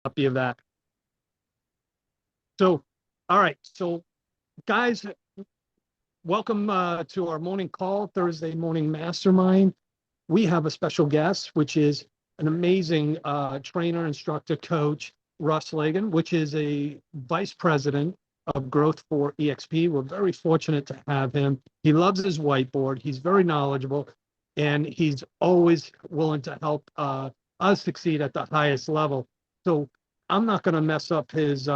copy of that. So, all right. So, guys, welcome to our morning call, Thursday morning mastermind. We have a special guest, which is an amazing trainer, instructor, coach, Russ Lagan, which is a vice president of growth for EXP. We're very fortunate to have him. He loves his whiteboard. He's very knowledgeable, and he's always willing to help us succeed at the highest level. So I'm not going to mess up his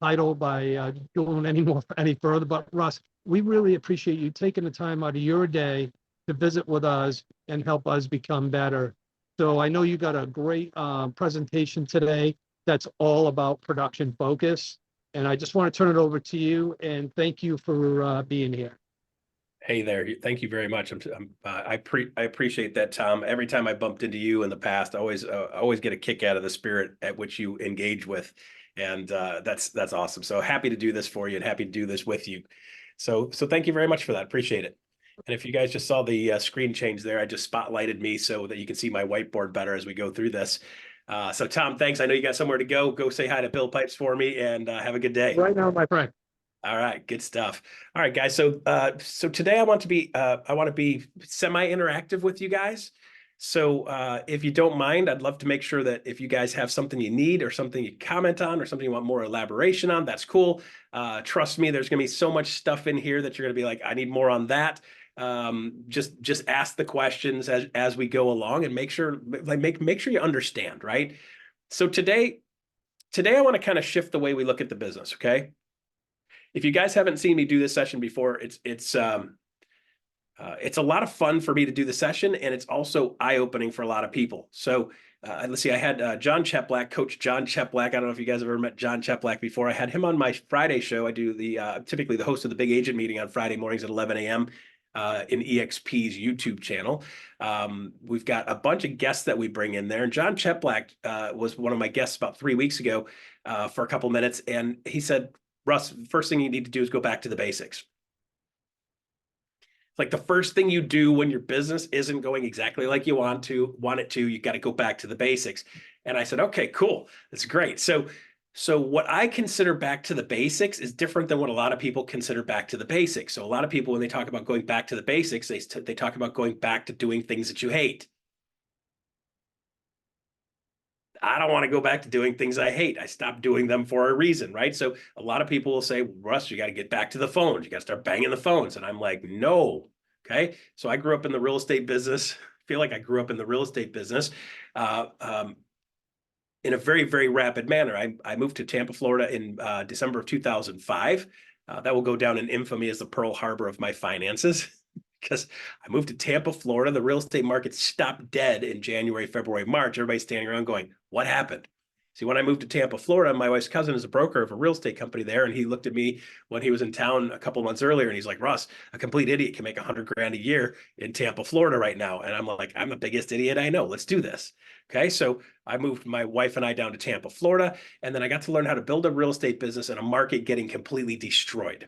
title by doing any further. But Russ, we really appreciate you taking the time out of your day to visit with us and help us become better. So I know you got a great presentation today that's all about production focus. And I just want to turn it over to you and thank you for being here. Hey there. Thank you very much. I appreciate that, Tom. Every time I bumped into you in the past, I always get a kick out of the spirit at which you engage with. And that's awesome. So happy to do this for you and happy to do this with you. So thank you very much for that. Appreciate it. And if you guys just saw the screen change there, I just spotlighted me so that you can see my whiteboard better as we go through this. So Tom, thanks. I know you got somewhere to go. Go say hi to Bill Pipes for me and have a good day. Right now, my friend. All right, good stuff. All right, guys. So today I want to be semi-interactive with you guys. So if you don't mind, I'd love to make sure that if you guys have something you need or something you comment on or something you want more elaboration on, that's cool. Trust me, there's going to be so much stuff in here that you're going to be like, I need more on that. Just ask the questions as we go along and make sure you understand, right? So today I want to kind of shift the way we look at the business, okay? If you guys haven't seen me do this session before, it's a lot of fun for me to do the session, and it's also eye-opening for a lot of people. So let's see, I had John Cheplack, Coach John Cheplack. I don't know if you guys have ever met John Cheplack before. I had him on my Friday show. I do typically the host of the Big Agent Meeting on Friday mornings at 11 a.m. In EXP's YouTube channel. We've got a bunch of guests that we bring in there. And John Cheplack was one of my guests about 3 weeks ago for a couple minutes, and he said, Russ, first thing you need to do is go back to the basics. Like the first thing you do when your business isn't going exactly like you want it to, you got to go back to the basics. And I said, okay, cool. That's great. So what I consider back to the basics is different than what a lot of people consider back to the basics. So a lot of people, when they talk about going back to the basics, they talk about going back to doing things that you hate. I don't want to go back to doing things I hate. I stopped doing them for a reason, right? So a lot of people will say, Russ, you got to get back to the phones. You got to start banging the phones. And I'm like, no. Okay. So I grew up in the real estate business. I feel like I grew up in the real estate business in a very, very rapid manner. I moved to Tampa, Florida in December of 2005. That will go down in infamy as the Pearl Harbor of my finances. Because I moved to Tampa, Florida. The real estate market stopped dead in January, February, March. Everybody's standing around going, what happened? See, when I moved to Tampa, Florida, my wife's cousin is a broker of a real estate company there. And he looked at me when he was in town a couple months earlier. And he's like, Russ, a complete idiot can make $100,000 a year in Tampa, Florida right now. And I'm like, I'm the biggest idiot I know. Let's do this. Okay. So I moved my wife and I down to Tampa, Florida. And then I got to learn how to build a real estate business in a market getting completely destroyed.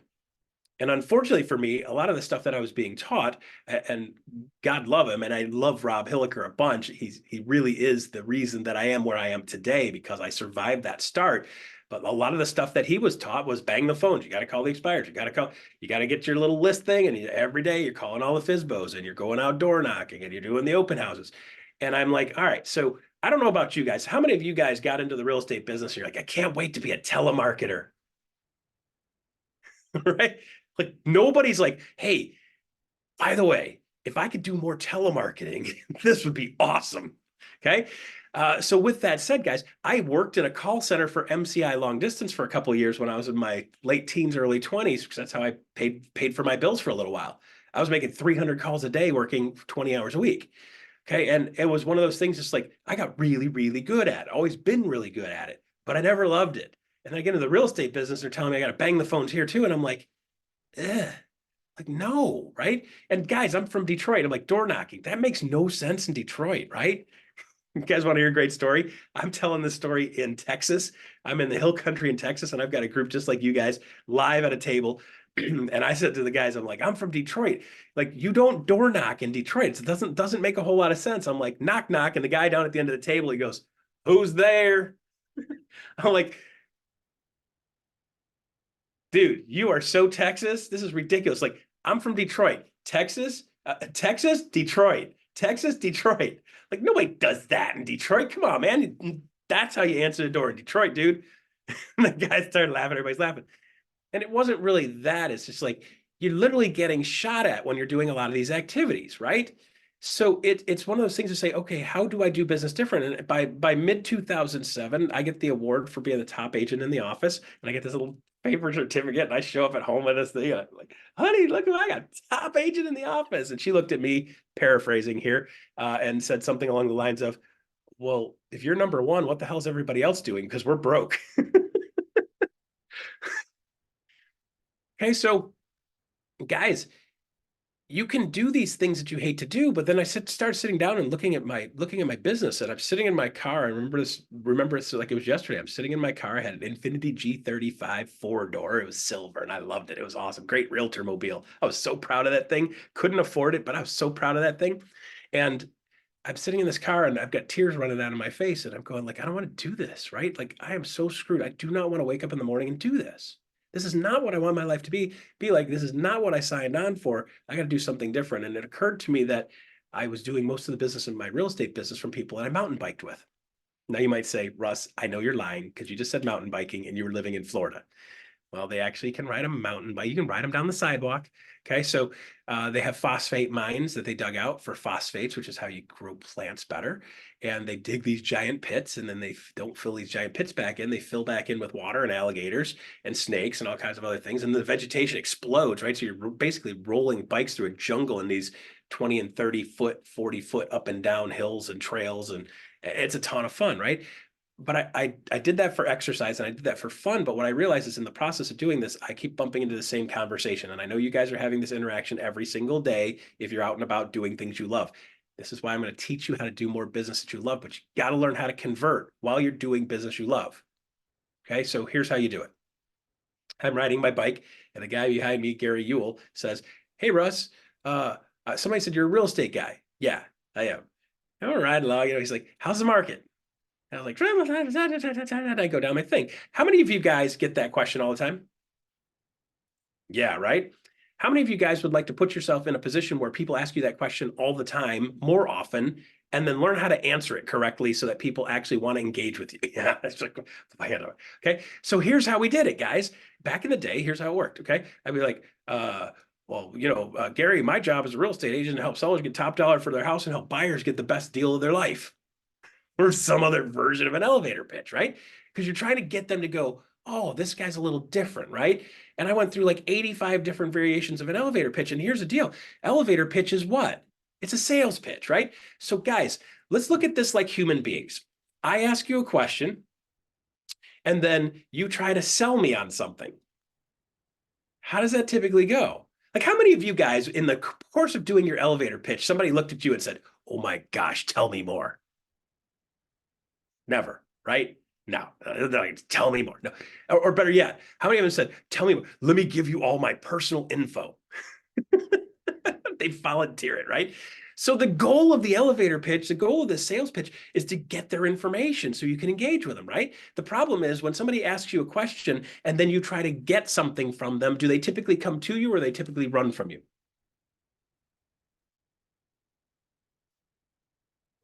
And unfortunately for me, a lot of the stuff that I was being taught, and God love him, and I love Rob Hilliker a bunch. He really is the reason that I am where I am today because I survived that start. But a lot of the stuff that he was taught was bang the phones. You got to call the expireds. You got to get your little list thing. And every day you're calling all the FSBOs and you're going out door knocking and you're doing the open houses. And I'm like, all right, so I don't know about you guys. How many of you guys got into the real estate business? And you're like, I can't wait to be a telemarketer. Right? Like nobody's like, hey, by the way, if I could do more telemarketing, this would be awesome. Okay. So with that said, guys, I worked in a call center for MCI long distance for a couple of years when I was in my late teens, early 20s, because that's how I paid for my bills for a little while. I was making 300 calls a day working 20 hours a week. Okay. And it was one of those things just like I got really, really good at it, always been really good at it, but I never loved it. And then I get into the real estate business, they're telling me I got to bang the phones here too. And I'm like, like, no, right? And guys, I'm from Detroit. I'm like, door knocking. That makes no sense in Detroit, right? You guys want to hear a great story? I'm telling this story in Texas. I'm in the hill country in Texas, and I've got a group just like you guys live at a table. And I said to the guys, I'm like, I'm from Detroit. Like, you don't door knock in Detroit. It doesn't make a whole lot of sense. I'm like, knock, knock. And the guy down at the end of the table, he goes, who's there? I'm like, dude, you are so Texas. This is ridiculous. Like, I'm from Detroit, Texas, Texas, Detroit, Texas, Detroit. Like, nobody does that in Detroit. Come on, man. That's how you answer the door in Detroit, dude. And the guys started laughing. Everybody's laughing. And it wasn't really that. It's just like you're literally getting shot at when you're doing a lot of these activities, right? So it's one of those things to say, okay, how do I do business different? And by mid 2007, I get the award for being the top agent in the office, and I get this little paper certificate, and I show up at home with this thing. I'm like, honey, look, I got top agent in the office. And she looked at me, paraphrasing here, and said something along the lines of, well, if you're number one, what the hell's everybody else doing? Because we're broke. Okay, so guys, you can do these things that you hate to do, but then I start sitting down and looking at my business, and I'm sitting in my car. I remember this like it was yesterday. I'm sitting in my car. I had an Infiniti G35 4-door. It was silver, and I loved it. It was awesome. Great realtor mobile. I was so proud of that thing. Couldn't afford it, but I was so proud of that thing. And I'm sitting in this car, and I've got tears running out of my face, and I'm going like, I don't want to do this, right? Like, I am so screwed. I do not want to wake up in the morning and do this. This is not what I want my life to be like. This is not what I signed on for. I got to do something different. And it occurred to me that I was doing most of the business in my real estate business from people that I mountain biked with. Now you might say, Russ, I know you're lying because you just said mountain biking and you were living in Florida. Well, they actually can ride a mountain bike. You can ride them down the sidewalk. Okay, so they have phosphate mines that they dug out for phosphates, which is how you grow plants better. And they dig these giant pits, and then they don't fill these giant pits back in. They fill back in with water and alligators and snakes and all kinds of other things. And the vegetation explodes, right? So you're basically rolling bikes through a jungle in these 20 and 30 foot, 40 foot up and down hills and trails. And it's a ton of fun, right? But I did that for exercise, and I did that for fun. But what I realized is in the process of doing this, I keep bumping into the same conversation. And I know you guys are having this interaction every single day if you're out and about doing things you love. This is why I'm going to teach you how to do more business that you love, but you got to learn how to convert while you're doing business you love. Okay, so here's how you do it. I'm riding my bike, and the guy behind me, Gary Ewell, says, "Hey, Russ, somebody said you're a real estate guy." Yeah, I am. I'm riding along. He's like, "How's the market?" And I was like, I go down my thing. How many of you guys get that question all the time? Yeah, right? How many of you guys would like to put yourself in a position where people ask you that question all the time, more often, and then learn how to answer it correctly so that people actually want to engage with you? Yeah, that's like, okay. So here's how we did it, guys. Back in the day, here's how it worked. Okay. I'd be like, well, Gary, my job as a real estate agent to help sellers get top dollar for their house and help buyers get the best deal of their life. Or some other version of an elevator pitch, right? Because you're trying to get them to go, oh, this guy's a little different, right? And I went through like 85 different variations of an elevator pitch. And here's the deal. Elevator pitch is what? It's a sales pitch, right? So guys, let's look at this like human beings. I ask you a question, and then you try to sell me on something. How does that typically go? Like, how many of you guys in the course of doing your elevator pitch, somebody looked at you and said, oh my gosh, tell me more? Never, right? No, like, tell me more. No, or better yet, how many of them said, tell me more. Let me give you all my personal info. They volunteer it, right? So the goal of the elevator pitch, the goal of the sales pitch is to get their information so you can engage with them, right? The problem is when somebody asks you a question and then you try to get something from them, do they typically come to you or they typically run from you?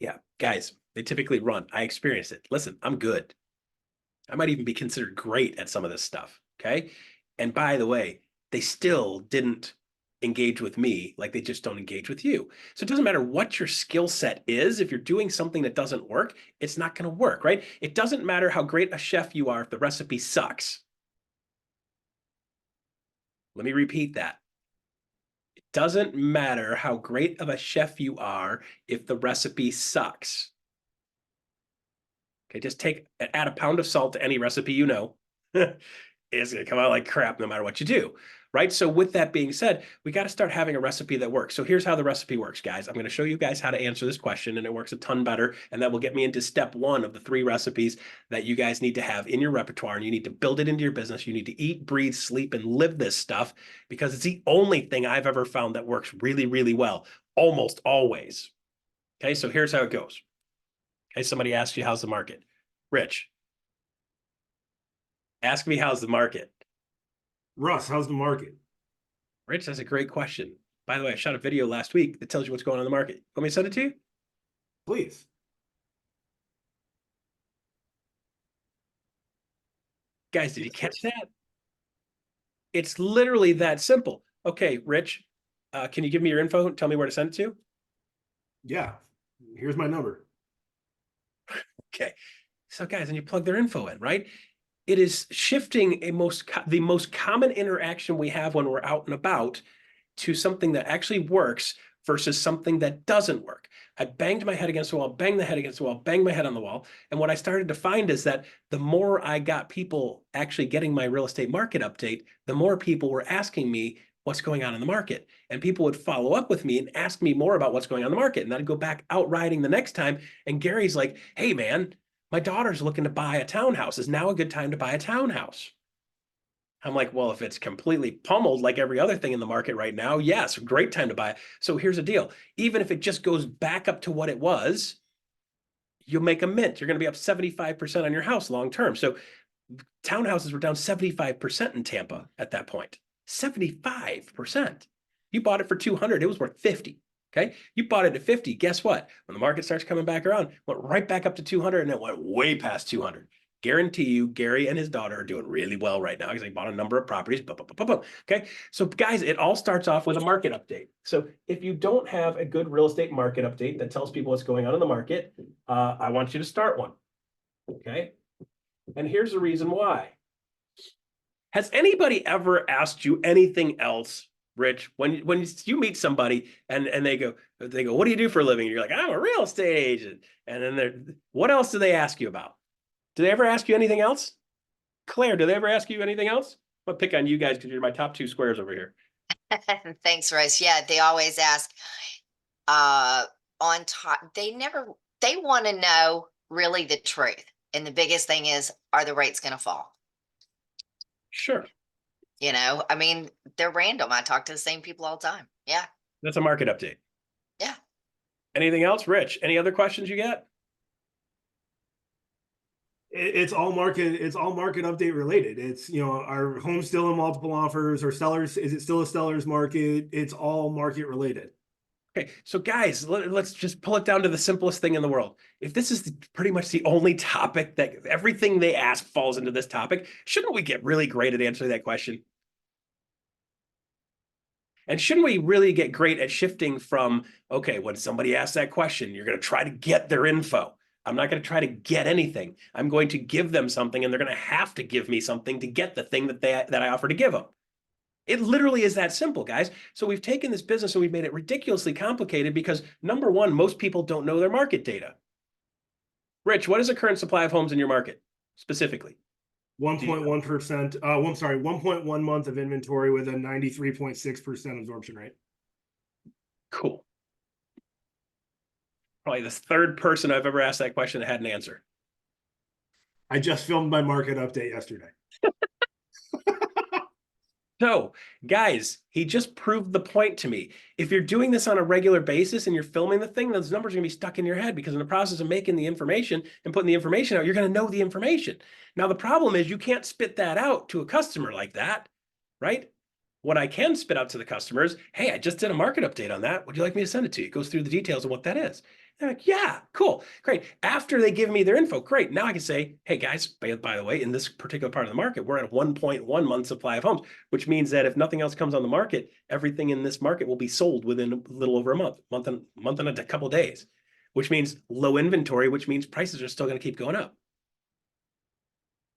Yeah, guys, they typically run. I experienced it. Listen, I'm good. I might even be considered great at some of this stuff. Okay. And by the way, they still didn't engage with me like they just don't engage with you. So it doesn't matter what your skill set is. If you're doing something that doesn't work, it's not going to work, right? It doesn't matter how great a chef you are if the recipe sucks. Let me repeat that. It doesn't matter how great of a chef you are if the recipe sucks. Okay, just add a pound of salt to any recipe you know. It's going to come out like crap no matter what you do, right? So with that being said, we got to start having a recipe that works. So here's how the recipe works, guys. I'm going to show you guys how to answer this question, and it works a ton better. And that will get me into step one of the 3 recipes that you guys need to have in your repertoire, and you need to build it into your business. You need to eat, breathe, sleep, and live this stuff because it's the only thing I've ever found that works really, really well, almost always. Okay, so here's how it goes. Okay, somebody asks you, how's the market? Rich, Ask me how's the market. Russ, how's the market? Rich, that's a great question. By the way, I shot a video last week that tells you what's going on in the market. Want me to send it to you? Please. Guys, did you catch that? It's literally that simple. Okay, Rich, can you give me your info and tell me where to send it to? Yeah. Here's my number. Okay. So guys, and you plug their info in, right? It is shifting the most common interaction we have when we're out and about to something that actually works versus something that doesn't work. I banged my head against the wall, banged the head against the wall, banged my head on the wall. And what I started to find is that the more I got people actually getting my real estate market update, the more people were asking me what's going on in the market. And people would follow up with me and ask me more about what's going on in the market. And then I'd go back out riding the next time. And Gary's like, hey, man, my daughter's looking to buy a townhouse. Is now a good time to buy a townhouse? I'm like, well, if it's completely pummeled like every other thing in the market right now, yes, great time to buy it. So here's the deal. Even if it just goes back up to what it was, you'll make a mint. You're going to be up 75% on your house long term. So townhouses were down 75% in Tampa at that point. 75%. You bought it for 200, it was worth 50. Okay. You bought it at 50. Guess what? When the market starts coming back around, went right back up to 200 and it went way past 200. Guarantee you, Gary and his daughter are doing really well right now because they bought a number of properties. Boom, boom, boom, boom. Okay. So guys, it all starts off with a market update. So if you don't have a good real estate market update that tells people what's going on in the market, I want you to start one. Okay. And here's the reason why. Has anybody ever asked you anything else, Rich, when you meet somebody and they go, what do you do for a living? And you're like, I'm a real estate agent. And then what else do they ask you about? Do they ever ask you anything else? Claire, do they ever ask you anything else? I'll pick on you guys because you're my top two squares over here. Thanks, Rice. Yeah, they always ask on top. They want to know really the truth. And the biggest thing is, are the rates going to fall? Sure. You know, I mean, they're random. I talk to the same people all the time. Yeah. That's a market update. Yeah. Anything else, Rich? Any other questions you got? It's all market update related. It's, you know, our home's still in multiple offers or sellers. Is it still a seller's market? It's all market related. Okay, so guys, let's just pull it down to the simplest thing in the world. If this is pretty much the only topic that everything they ask falls into this topic, shouldn't we get really great at answering that question? And shouldn't we really get great at shifting from, okay, when somebody asks that question, you're going to try to get their info. I'm not going to try to get anything. I'm going to give them something, and they're going to have to give me something to get the thing that I offer to give them. It literally is that simple, guys. So we've taken this business and we've made it ridiculously complicated because, number one, most people don't know their market data. Rich, what is the current supply of homes in your market specifically? 1.1%. I'm sorry, 1.1 month of inventory with a 93.6% absorption rate. Cool. Probably the third person I've ever asked that question that had an answer. I just filmed my market update yesterday. So, guys, he just proved the point to me. If you're doing this on a regular basis and you're filming the thing, those numbers are going to be stuck in your head because in the process of making the information and putting the information out, you're going to know the information. Now, the problem is you can't spit that out to a customer like that, right? What I can spit out to the customer is, hey, I just did a market update on that. Would you like me to send it to you? It goes through the details of what that is. They're like, yeah, cool, great. After they give me their info, great. Now I can say, hey guys, by the way, in this particular part of the market, we're at a 1.1 month supply of homes, which means that if nothing else comes on the market, everything in this market will be sold within a little over a month and a couple of days, which means low inventory, which means prices are still going to keep going up.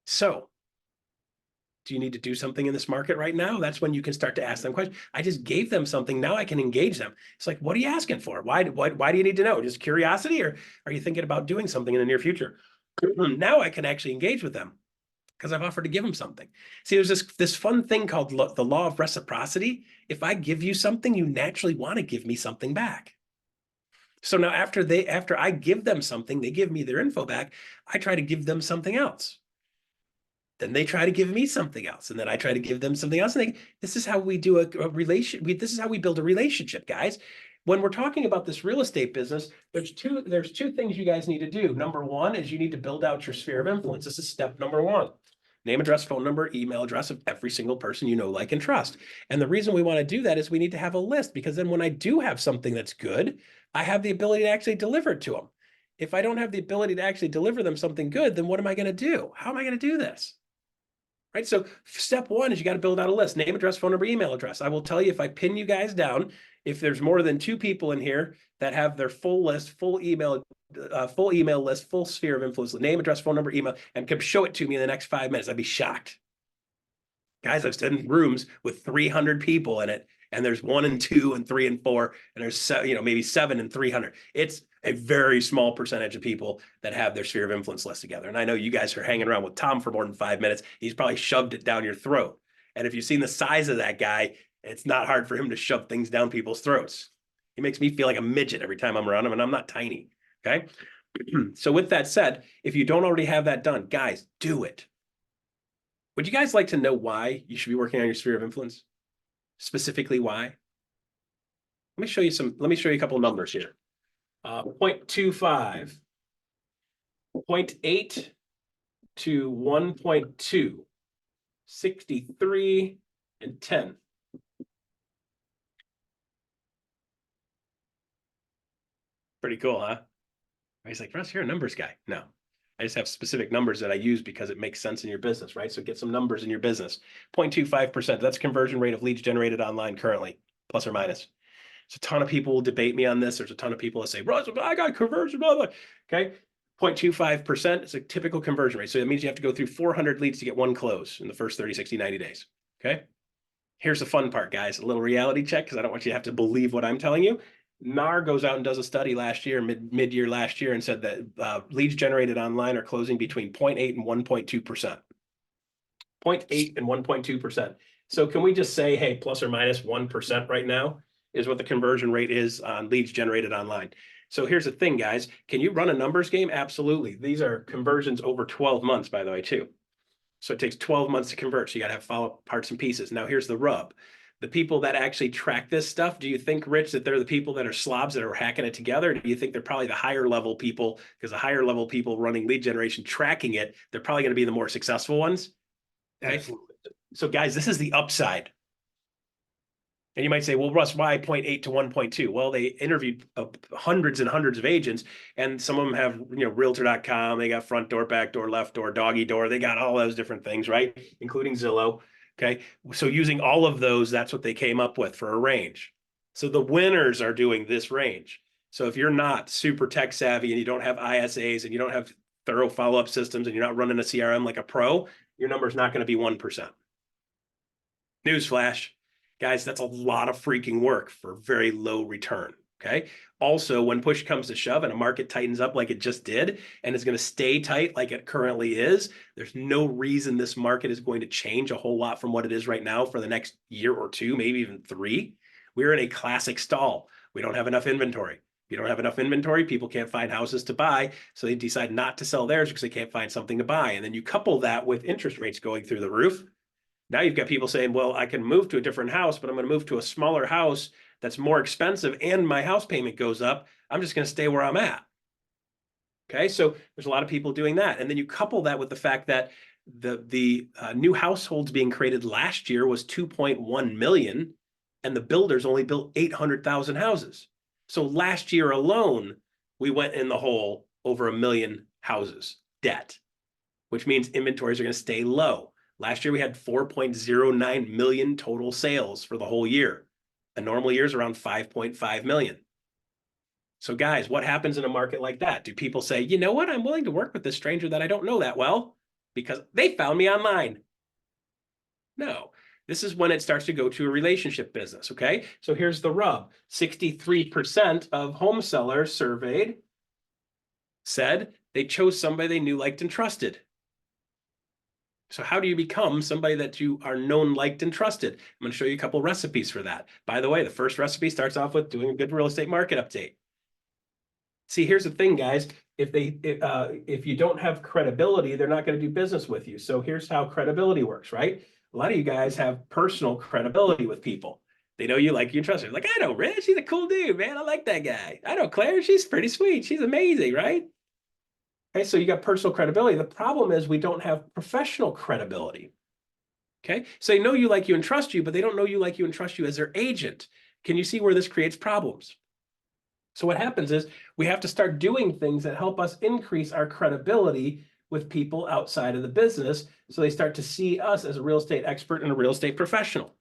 So, do you need to do something in this market right now? That's when you can start to ask them questions. I just gave them something. Now I can engage them. It's like, what are you asking for? Why do you need to know? Just curiosity, or are you thinking about doing something in the near future? Now I can actually engage with them because I've offered to give them something. See, there's this fun thing called the law of reciprocity. If I give you something, you naturally want to give me something back. So now after I give them something, they give me their info back. I try to give them something else. Then they try to give me something else, and then I try to give them something else. And this is how we do a relation. This is how we build a relationship, guys. When we're talking about this real estate business, there's two things you guys need to do. Number one is you need to build out your sphere of influence. This is step number one. name, address, phone number, email address of every single person you know, like, and trust. And the reason we want to do that is we need to have a list, because then when I do have something that's good, I have the ability to actually deliver it to them. If I don't have the ability to actually deliver them something good, then what am I going to do? How am I going to do this? Right? So step one is you got to build out a list, name, address, phone number, email address. I will tell you, if I pin you guys down, if there's more than 2 people in here that have their full list, full email list, full sphere of influence, name, address, phone number, email, and can show it to me in the next 5 minutes, I'd be shocked. Guys, I've stood in rooms with 300 people in it, and there's 1 and 2 and 3 and 4, and there's maybe 7 and 300. It's a very small percentage of people that have their sphere of influence list together. And I know you guys are hanging around with Tom for more than 5 minutes. He's probably shoved it down your throat. And if you've seen the size of that guy, it's not hard for him to shove things down people's throats. He makes me feel like a midget every time I'm around him, and I'm not tiny. Okay. So with that said, if you don't already have that done, guys, do it. Would you guys like to know why you should be working on your sphere of influence? Specifically, why? Let me show you a couple of numbers here. 0.25, 0.8 to 1.2, 63 and 10. Pretty cool, huh? He's like, Russ, you're a numbers guy. No, I just have specific numbers that I use because it makes sense in your business, right? So get some numbers in your business. 0.25%, that's conversion rate of leads generated online currently, plus or minus. So a ton of people will debate me on this. There's a ton of people that say, Russ, I got conversion, blah, blah. Okay. 0.25% is a typical conversion rate. So that means you have to go through 400 leads to get 1 close in the first 30, 60, 90 days. Okay. Here's the fun part, guys, a little reality check, because I don't want you to have to believe what I'm telling you. NAR goes out and does a study last year, mid-year last year, and said that leads generated online are closing between 0.8 and 1.2%. 0.8 and 1.2%. So can we just say, hey, plus or minus 1% right now is what the conversion rate is on leads generated online. So here's the thing, guys. Can you run a numbers game? Absolutely. These are conversions over 12 months, by the way, too. So it takes 12 months to convert. So you got to have follow-up parts and pieces. Now, here's the rub. The people that actually track this stuff, do you think, Rich, that they're the people that are slobs that are hacking it together? Or do you think they're probably the higher level people? Because the higher level people running lead generation, tracking it, they're probably going to be the more successful ones. Okay? Absolutely. So guys, this is the upside. And you might say, well, Russ, why 0.8 to 1.2? Well, they interviewed hundreds and hundreds of agents, and some of them have, realtor.com, they got front door, back door, left door, doggy door. They got all those different things, right? Including Zillow. Okay. So using all of those, that's what they came up with for a range. So the winners are doing this range. So if you're not super tech savvy and you don't have ISAs and you don't have thorough follow-up systems and you're not running a CRM like a pro, your number's not going to be 1%. Newsflash, guys, that's a lot of freaking work for very low return. Okay. Also, when push comes to shove and a market tightens up like it just did, and it's going to stay tight like it currently is, there's no reason this market is going to change a whole lot from what it is right now for the next year or 2, maybe even 3. We're in a classic stall. We don't have enough inventory. If you don't have enough inventory, people can't find houses to buy. So they decide not to sell theirs because they can't find something to buy. And then you couple that with interest rates going through the roof. Now you've got people saying, well, I can move to a different house, but I'm going to move to a smaller house that's more expensive and my house payment goes up. I'm just going to stay where I'm at. Okay, so there's a lot of people doing that. And then you couple that with the fact that the new households being created last year was 2.1 million, and the builders only built 800,000 houses. So last year alone, we went in the hole over 1 million houses debt, which means inventories are going to stay low. Last year, we had 4.09 million total sales for the whole year. A normal year is around 5.5 million. So guys, what happens in a market like that? Do people say, you know what, I'm willing to work with this stranger that I don't know that well because they found me online? No, this is when it starts to go to a relationship business, okay? So here's the rub. 63% of home sellers surveyed said they chose somebody they knew, liked, and trusted. So how do you become somebody that you are known, liked, and trusted? I'm going to show you a couple recipes for that. By the way, the first recipe starts off with doing a good real estate market update. See, here's the thing, guys. If you don't have credibility, they're not going to do business with you. So here's how credibility works, right? A lot of you guys have personal credibility with people. They know you, like, you, and trust. Like, I know Rich, he's a cool dude, man. I like that guy. I know Claire, she's pretty sweet. She's amazing, right? Okay, so you got personal credibility. The problem is we don't have professional credibility. Okay, so they know you, like you, and trust you, but they don't know you, like you, and trust you as their agent. Can you see where this creates problems? So what happens is we have to start doing things that help us increase our credibility with people outside of the business, so they start to see us as a real estate expert and a real estate professional.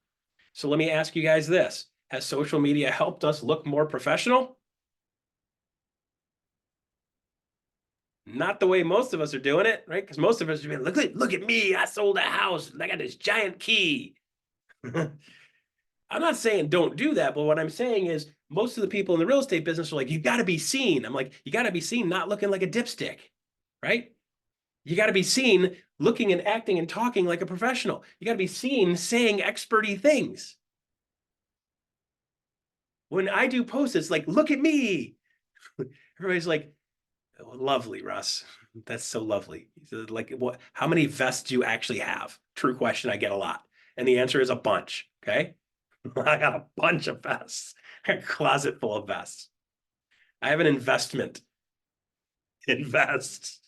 So let me ask you guys this. Has social media helped us look more professional? Not the way most of us are doing it, right? Because most of us are being, look at me, I sold a house, I got this giant key. I'm not saying don't do that, but what I'm saying is most of the people in the real estate business are like, you got to be seen. I'm like, you got to be seen not looking like a dipstick, right? You got to be seen looking and acting and talking like a professional. You got to be seen saying experty things. When I do posts, it's like, look at me. Everybody's like, oh, lovely, Russ. That's so lovely. Like, what? How many vests do you actually have? True question I get a lot. And the answer is a bunch, okay? I got a bunch of vests, a closet full of vests. I have an investment in vests.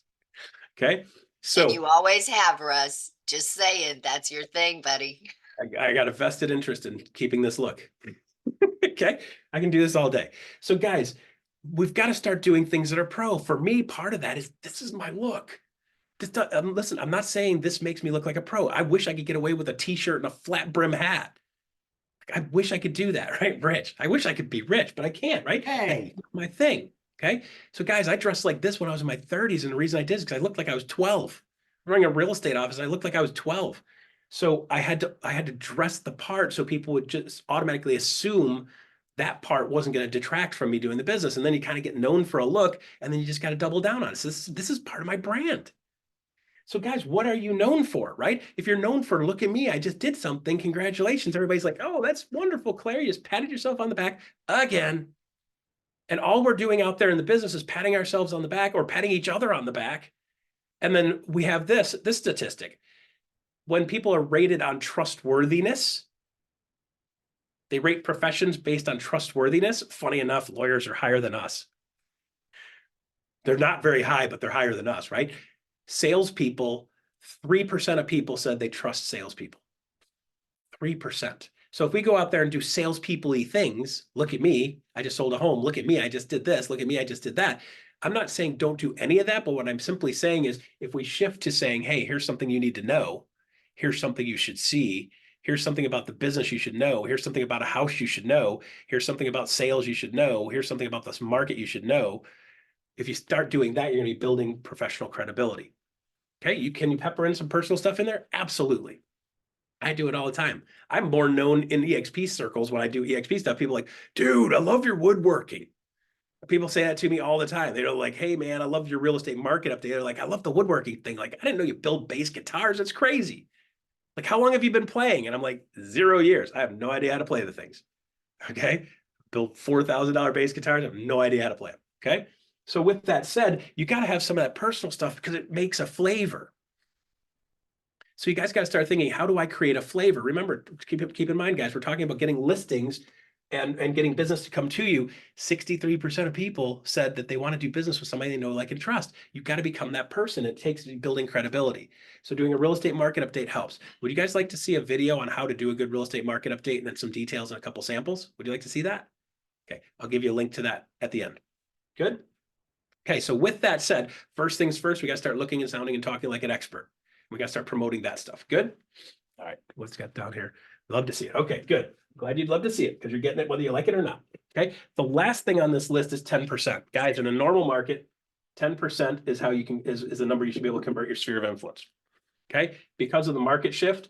Okay. So And you always have, Russ. Just saying, that's your thing, buddy. I got a vested interest in keeping this look. Okay. I can do this all day. So guys, we've got to start doing things that are pro. For me, part of that is this is my look. Listen, I'm not saying this makes me look like a pro. I wish I could get away with a t-shirt and a flat brim hat. I wish I could do that, right? Rich. I wish I could be rich, but I can't, right? Hey. That's my thing. Okay. So guys, I dressed like this when I was in my 30s. And the reason I did is because I looked like I was 12. Running a real estate office, I looked like I was 12. So I had to dress the part so people would just automatically assume that part wasn't going to detract from me doing the business. And then you kind of get known for a look, and then you just got to double down on it. So this is part of my brand. So guys, what are you known for, right? If you're known for, look at me, I just did something, congratulations. Everybody's like, oh, that's wonderful, Claire. You just patted yourself on the back again. And all we're doing out there in the business is patting ourselves on the back or patting each other on the back. And then we have this statistic. When people are rated on trustworthiness, they rate professions based on trustworthiness. Funny enough, lawyers are higher than us. They're not very high, but they're higher than us, right? Salespeople, 3% of people said they trust salespeople. 3%. So if we go out there and do salespeople-y things, look at me, I just sold a home. Look at me, I just did this. Look at me, I just did that. I'm not saying don't do any of that, but what I'm simply saying is if we shift to saying, hey, here's something you need to know. Here's something you should see. Here's something about the business you should know. Here's something about a house you should know. Here's something about sales you should know. Here's something about this market you should know. If you start doing that, you're going to be building professional credibility. Okay, can you pepper in some personal stuff in there? Absolutely. I do it all the time. I'm more known in EXP circles when I do EXP stuff. People are like, dude, I love your woodworking. People say that to me all the time. They're like, hey, man, I love your real estate market update. They're like, I love the woodworking thing. Like, I didn't know you build bass guitars. That's crazy. Like, how long have you been playing? And I'm like, 0 years. I have no idea how to play the things. Okay. Built $4,000 bass guitars. I have no idea how to play them. Okay. So with that said, you got to have some of that personal stuff because it makes a flavor. So you guys got to start thinking, how do I create a flavor? Remember, keep in mind, guys, we're talking about getting listings and getting business to come to you. 63% of people said that they want to do business with somebody they know, like, and trust. You've got to become that person. It takes building credibility. So doing a real estate market update helps. Would you guys like to see a video on how to do a good real estate market update and then some details and a couple samples? Would you like to see that? Okay, I'll give you a link to that at the end. Good? Okay, so with that said, first things first, we got to start looking and sounding and talking like an expert. We got to start promoting that stuff. Good? All right, what's got down here? Love to see it. Okay, good. Glad you'd love to see it because you're getting it whether you like it or not. Okay, the last thing on this list is 10%. Guys, in a normal market, 10% is how you can is the number you should be able to convert your sphere of influence. Okay, because of the market shift.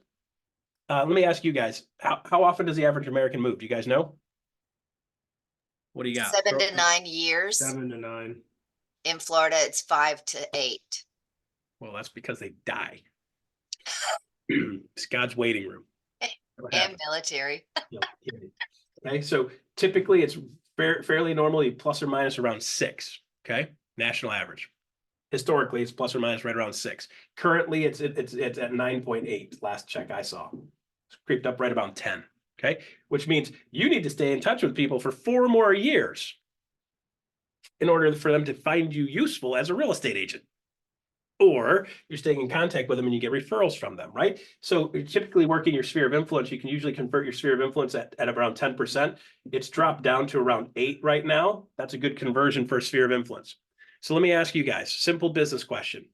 Let me ask you guys, how often does the average American move? Do you guys know? What do you got? 7 to 9 years. 7 to 9. In Florida, it's 5 to 8. Well, that's because they die. It's God's waiting room. And military. Okay, so typically it's fairly normally plus or minus around 6. Okay, national average. Historically, it's plus or minus right around 6. Currently, it's at 9.8. Last check I saw, it's creeped up right about 10. Okay, which means you need to stay in touch with people for 4 more years in order for them to find you useful as a real estate agent. or you're staying in contact with them and you get referrals from them, right? So you're typically working your sphere of influence. You can usually convert your sphere of influence at around 10%. It's dropped down to around 8 right now. That's a good conversion for a sphere of influence. So let me ask you guys, simple business question.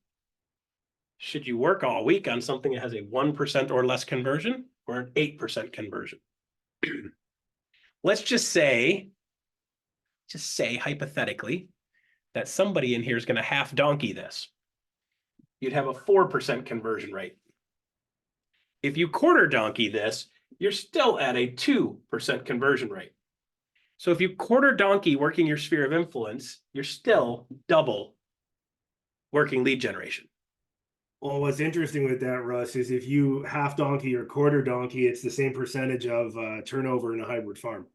Should you work all week on something that has a 1% or less conversion or an 8% conversion? Let's just say hypothetically that somebody in here is going to half donkey this. You'd have a 4% conversion rate. If you quarter donkey this, you're still at a 2% conversion rate. So if you quarter donkey working your sphere of influence, you're still double working lead generation. Well, what's interesting with that, Russ, is if you half donkey or quarter donkey, it's the same percentage of turnover in a hybrid farm.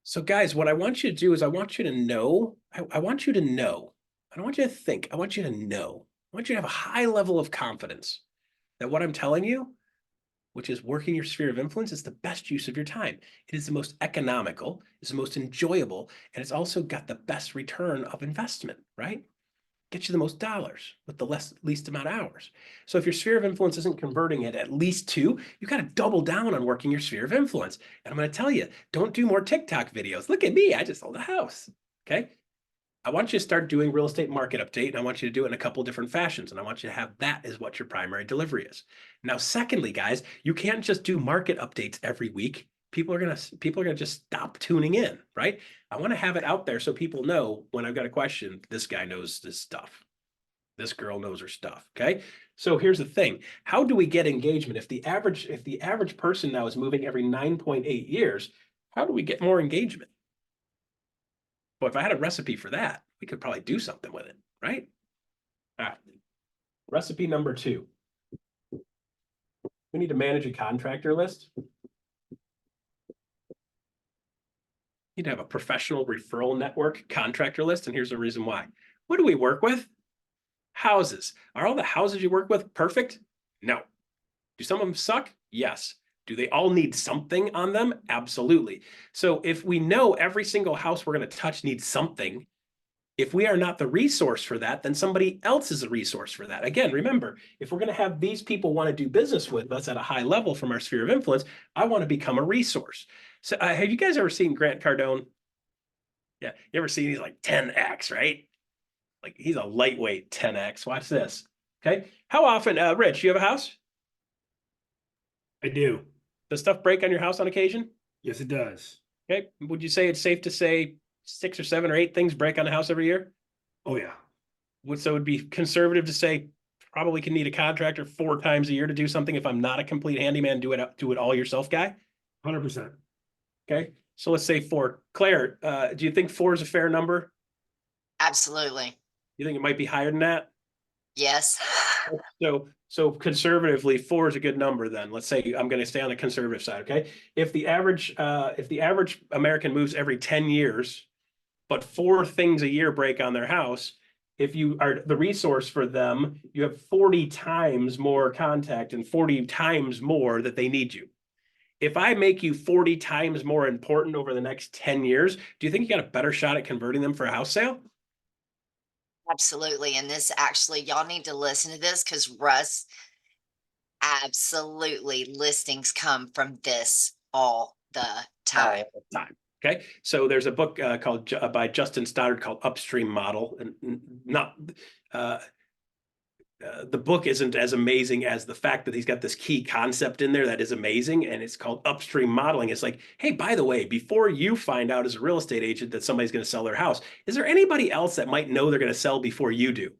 So guys, what I want you to do is I want you to know, I want you to know, I don't want you to think, I want you to know, I want you to have a high level of confidence that what I'm telling you, which is working your sphere of influence, is the best use of your time. It is the most economical, it's the most enjoyable, and it's also got the best return of investment, right? Get you the most dollars with the least amount of hours. So if your sphere of influence isn't converting at least 2, you got to double down on working your sphere of influence. And I'm going to tell you, don't do more TikTok videos. Look at me, I just sold a house. Okay. I want you to start doing real estate market update, and I want you to do it in a couple different fashions. And I want you to have that as what your primary delivery is. Now, secondly, guys, you can't just do market updates every week. People are gonna just stop tuning in, right? I want to have it out there so people know when I've got a question, this guy knows this stuff. This girl knows her stuff. Okay. So here's the thing. How do we get engagement? If the average person now is moving every 9.8 years, how do we get more engagement? Well, if I had a recipe for that, we could probably do something with it, right? Recipe number 2. We need to manage a contractor list. You need to have a professional referral network contractor list, and here's the reason why. What do we work with? Houses. Are all the houses you work with perfect? No. Do some of them suck? Yes. Do they all need something on them? Absolutely. So if we know every single house we're going to touch needs something, if we are not the resource for that, then somebody else is a resource for that. Again, remember, if we're going to have these people want to do business with us at a high level from our sphere of influence, I want to become a resource. So have you guys ever seen Grant Cardone? Yeah, you ever seen he's like 10X, right? Like he's a lightweight 10X. Watch this. Okay. How often, Rich, you have a house? I do. Does stuff break on your house on occasion? Yes, it does. Okay. Would you say it's safe to say 6 or 7 or 8 things break on the house every year? Oh, yeah. So it would be conservative to say probably can need a contractor 4 times a year to do something if I'm not a complete handyman, do it all yourself guy? 100%. Okay. So let's say 4. Claire, do you think 4 is a fair number? Absolutely. You think it might be higher than that? Yes. So conservatively, 4 is a good number then. Let's say I'm going to stay on the conservative side, okay? If the average American moves every 10 years, but 4 things a year break on their house, if you are the resource for them, you have 40 times more contact and 40 times more that they need you. If I make you 40 times more important over the next 10 years, do you think you got a better shot at converting them for a house sale? Absolutely. And this actually, y'all need to listen to this because Russ, absolutely, listings come from this all the time. All the time. Okay, so there's a book called by Justin Stoddard called Upstream Model, and not the book isn't as amazing as the fact that he's got this key concept in there that is amazing, and it's called upstream modeling. It's like, hey, by the way, before you find out as a real estate agent that somebody's going to sell their house, is there anybody else that might know they're going to sell before you do?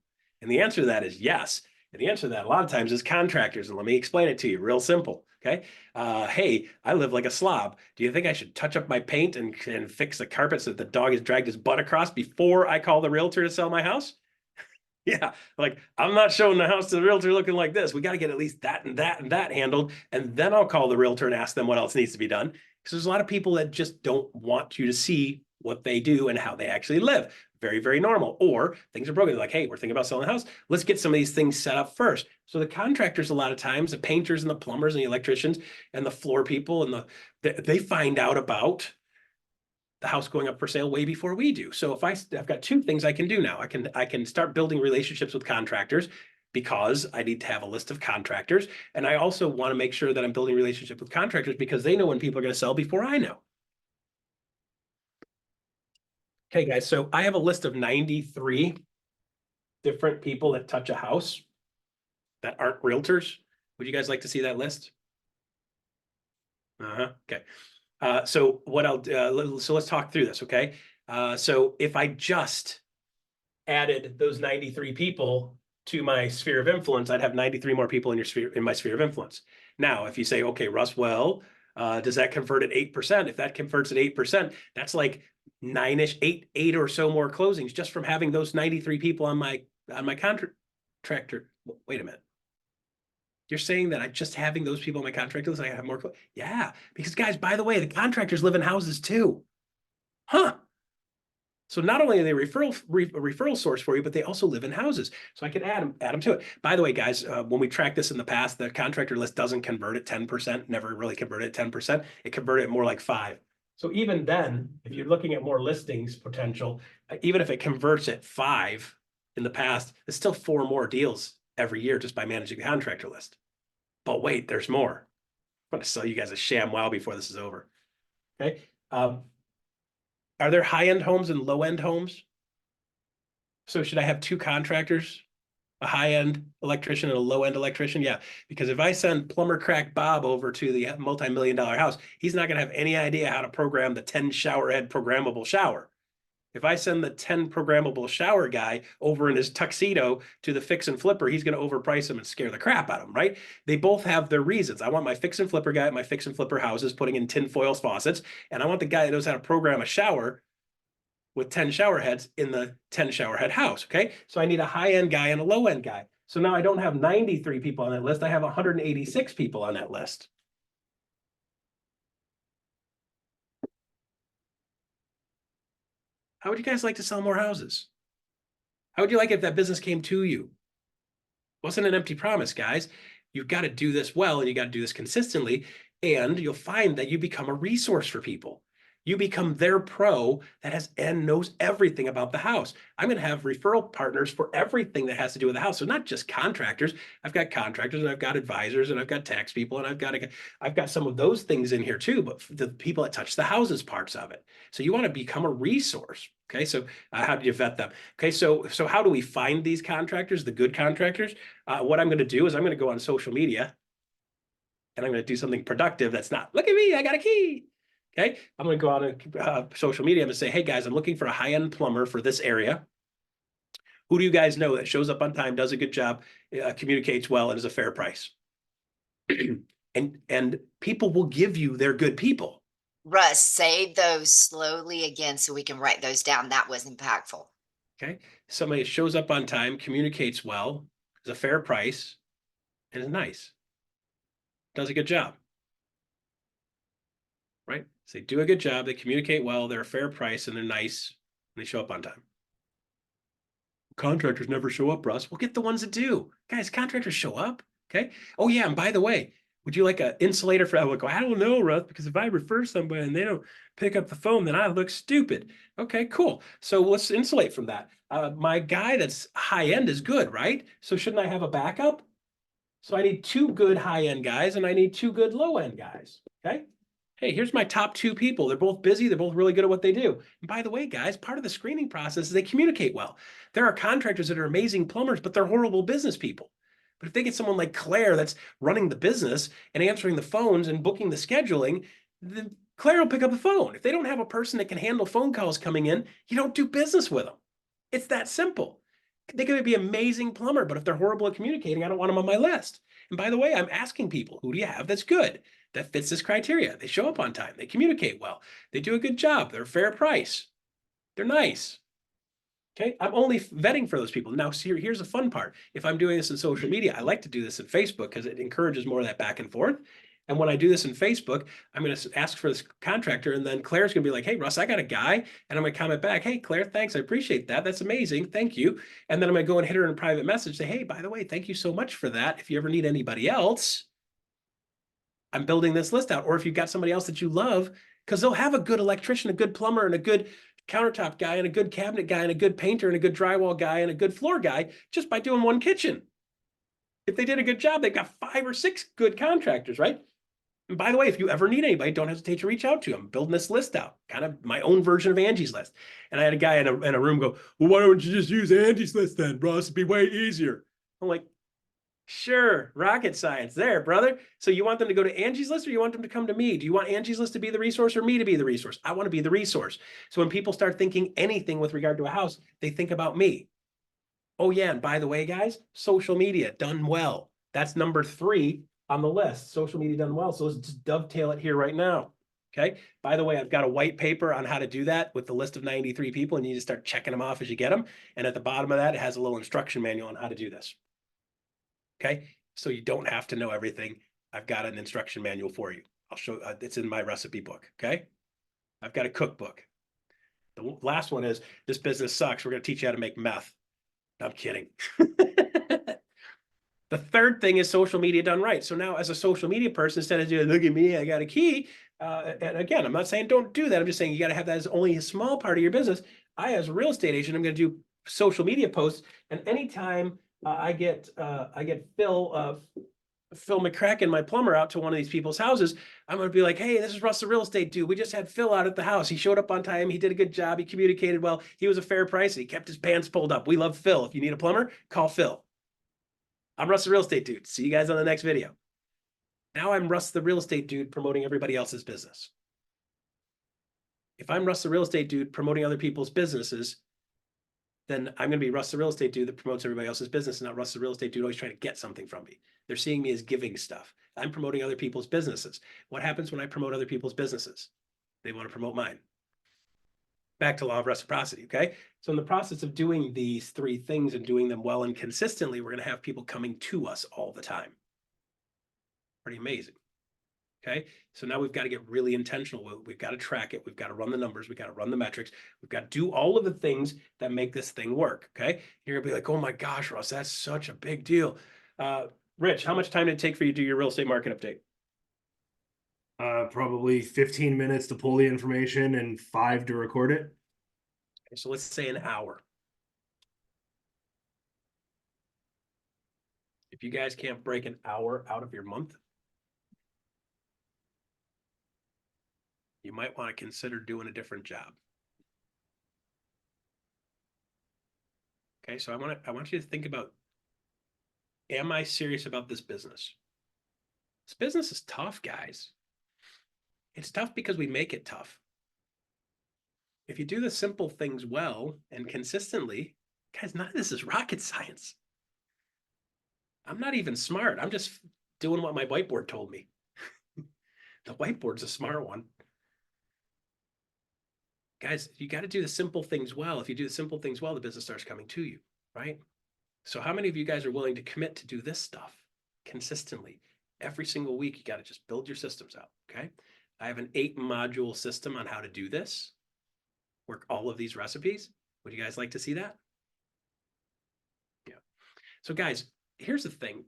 And the answer to that is yes. And the answer to that a lot of times is contractors. And let me explain it to you real simple. Okay. Hey, I live like a slob. Do you think I should touch up my paint and fix the carpets that the dog has dragged his butt across before I call the realtor to sell my house? Yeah, like I'm not showing the house to the realtor looking like this. We got to get at least that and that and that handled. And then I'll call the realtor and ask them what else needs to be done. Because there's a lot of people that just don't want you to see what they do and how they actually live. Very, very normal. Or things are broken. They're like, hey, we're thinking about selling the house. Let's get some of these things set up first. So the contractors, a lot of times, the painters and the plumbers and the electricians and the floor people and they find out about the house going up for sale way before we do. So if I've got two things I can do now. I can start building relationships with contractors because I need to have a list of contractors. And I also want to make sure that I'm building relationship with contractors because they know when people are going to sell before I know. Okay, guys, so I have a list of 93 different people that touch a house that aren't realtors. Would you guys like to see that list? Okay. So what so let's talk through this, okay? So if I just added those 93 people to my sphere of influence, I'd have 93 more people in my sphere of influence. Now, if you say, okay, Russ, well, does that convert at 8%? If that converts at 8%, that's like eight or so more closings just from having those 93 people on my contractor. Wait a minute. You're saying that I just having those people on my contractor list, I have more. Yeah, because guys, by the way, the contractors live in houses too. Huh. So not only are they a referral source for you, but they also live in houses. So I could add them to it. By the way, guys, when we tracked this in the past, the contractor list doesn't convert at 10%, never really converted at 10%. It converted at more like 5%. So even then, if you're looking at more listings potential, even if it converts at 5% in the past, it's still 4 more deals every year just by managing the contractor list. But wait, there's more. I'm going to sell you guys a sham wow before this is over. Okay. Are there high-end homes and low-end homes? So should I have 2 contractors, a high-end electrician and a low-end electrician? Yeah, because if I send plumber crack Bob over to the multi-million-dollar house, he's not going to have any idea how to program the 10 shower head programmable shower. If I send the 10 programmable shower guy over in his tuxedo to the fix and flipper, he's going to overprice him and scare the crap out of him, right? They both have their reasons. I want my fix and flipper guy at my fix and flipper houses putting in tinfoil faucets, and I want the guy that knows how to program a shower with 10 shower heads in the 10 shower head house, okay? So I need a high-end guy and a low-end guy. So now I don't have 93 people on that list. I have 186 people on that list. How would you guys like to sell more houses? How would you like if that business came to you? Wasn't an empty promise, guys. You've got to do this well, and you got to do this consistently, and you'll find that you become a resource for people. You become their pro that has and knows everything about the house. I'm going to have referral partners for everything that has to do with the house. So not just contractors. I've got contractors and I've got advisors and I've got tax people and I've got some of those things in here too, but the people that touch the houses parts of it. So you want to become a resource. Okay, so how do you vet them? Okay, so how do we find these contractors, the good contractors? What I'm going to do is I'm going to go on social media and I'm going to do something productive that's not, look at me, I got a key. Okay, I'm going to go on social media and say, hey guys, I'm looking for a high-end plumber for this area. Who do you guys know that shows up on time, does a good job, communicates well, and is a fair price? and people will give you their good people. Russ, save those slowly again so we can write those down. That was impactful. Okay, somebody shows up on time, communicates well, is a fair price, and is nice, does a good job. Right? So they do a good job, they communicate well, they're a fair price, and they're nice, and they show up on time. Contractors never show up, Russ. We'll get the ones that do. Guys, contractors show up, okay? Oh yeah, and by the way, would you like an insulator for, I would go, I don't know, Russ, because if I refer somebody and they don't pick up the phone, then I look stupid. Okay, cool. So let's insulate from that. My guy that's high-end is good, right? So shouldn't I have a backup? So I need 2 good high-end guys and I need 2 good low-end guys, okay? Hey, here's my top 2 people. They're both busy. They're both really good at what they do. And by the way, guys, part of the screening process is they communicate well. There are contractors that are amazing plumbers, but they're horrible business people. But if they get someone like Claire that's running the business and answering the phones and booking the scheduling, then Claire will pick up the phone. If they don't have a person that can handle phone calls coming in, you don't do business with them. It's that simple. They could be an amazing plumber, but if they're horrible at communicating, I don't want them on my list. And by the way, I'm asking people, who do you have that's good, that fits this criteria? They show up on time. They communicate well. They do a good job. They're a fair price. They're nice. Okay, I'm only vetting for those people. Now, here's the fun part. If I'm doing this in social media, I like to do this in Facebook because it encourages more of that back and forth. And when I do this in Facebook, I'm going to ask for this contractor, and then Claire's going to be like, hey, Russ, I got a guy. And I'm going to comment back, hey, Claire, thanks. I appreciate that. That's amazing. Thank you. And then I'm going to go and hit her in a private message, say, hey, by the way, thank you so much for that. If you ever need anybody else, I'm building this list out. Or if you've got somebody else that you love, because they'll have a good electrician, a good plumber, and a good countertop guy, and a good cabinet guy, and a good painter, and a good drywall guy, and a good floor guy just by doing one kitchen. If they did a good job, they've got 5 or 6 good contractors, right? And by the way, if you ever need anybody, don't hesitate to reach out to them. I'm building this list out, kind of my own version of Angie's List. And I had a guy in a room go, well, why don't you just use Angie's List then, bro? It'd be way easier. I'm like, sure, rocket science there, brother. So you want them to go to Angie's List or you want them to come to me? Do you want Angie's List to be the resource or me to be the resource? I want to be the resource. So when people start thinking anything with regard to a house, they think about me. Oh yeah, and by the way, guys, social media done well. That's number 3 on the list, social media done well. So let's just dovetail it here right now. Okay. By the way, I've got a white paper on how to do that with the list of 93 people, and you just start checking them off as you get them. And at the bottom of that, it has a little instruction manual on how to do this. Okay. So you don't have to know everything. I've got an instruction manual for you. I'll show it's in my recipe book. Okay. I've got a cookbook. The last one is this business sucks. We're going to teach you how to make meth. I'm kidding. The third thing is social media done right. So now as a social media person, instead of doing, look at me, I got a key. And again, I'm not saying don't do that. I'm just saying you got to have that as only a small part of your business. I, as a real estate agent, I'm going to do social media posts. And anytime I get Phil McCracken, my plumber, out to one of these people's houses, I'm going to be like, hey, this is Russ, the real estate dude. We just had Phil out at the house. He showed up on time. He did a good job. He communicated well. He was a fair price. And he kept his pants pulled up. We love Phil. If you need a plumber, call Phil. I'm Russ, the real estate dude. See you guys on the next video. Now I'm Russ, the real estate dude, promoting everybody else's business. If I'm Russ, the real estate dude, promoting other people's businesses, then I'm going to be Russ, the real estate dude that promotes everybody else's business, and not Russ, the real estate dude always trying to get something from me. They're seeing me as giving stuff. I'm promoting other people's businesses. What happens when I promote other people's businesses? They want to promote mine. Back to law of reciprocity, okay? So in the process of doing these 3 things and doing them well and consistently, we're going to have people coming to us all the time. Pretty amazing, okay? So now we've got to get really intentional. We've got to track it. We've got to run the numbers. We've got to run the metrics. We've got to do all of the things that make this thing work, okay? You're going to be like, oh my gosh, Russ, that's such a big deal. Rich, how much time did it take for you to do your real estate market update? Probably 15 minutes to pull the information and 5 to record it. Okay, so let's say an hour. If you guys can't break an hour out of your month, you might want to consider doing a different job. Okay, so I want you to think about, am I serious about this business? This business is tough, guys. It's tough because we make it tough. If you do the simple things well and consistently, guys, none of this is rocket science. I'm not even smart. I'm just doing what my whiteboard told me. The whiteboard's a smart one. Guys, you got to do the simple things well. If you do the simple things well, the business starts coming to you, right? So how many of you guys are willing to commit to do this stuff consistently? Every single week, you got to just build your systems out, okay? I have an 8-module system on how to do this, work all of these recipes. Would you guys like to see that? Yeah. So guys, here's the thing.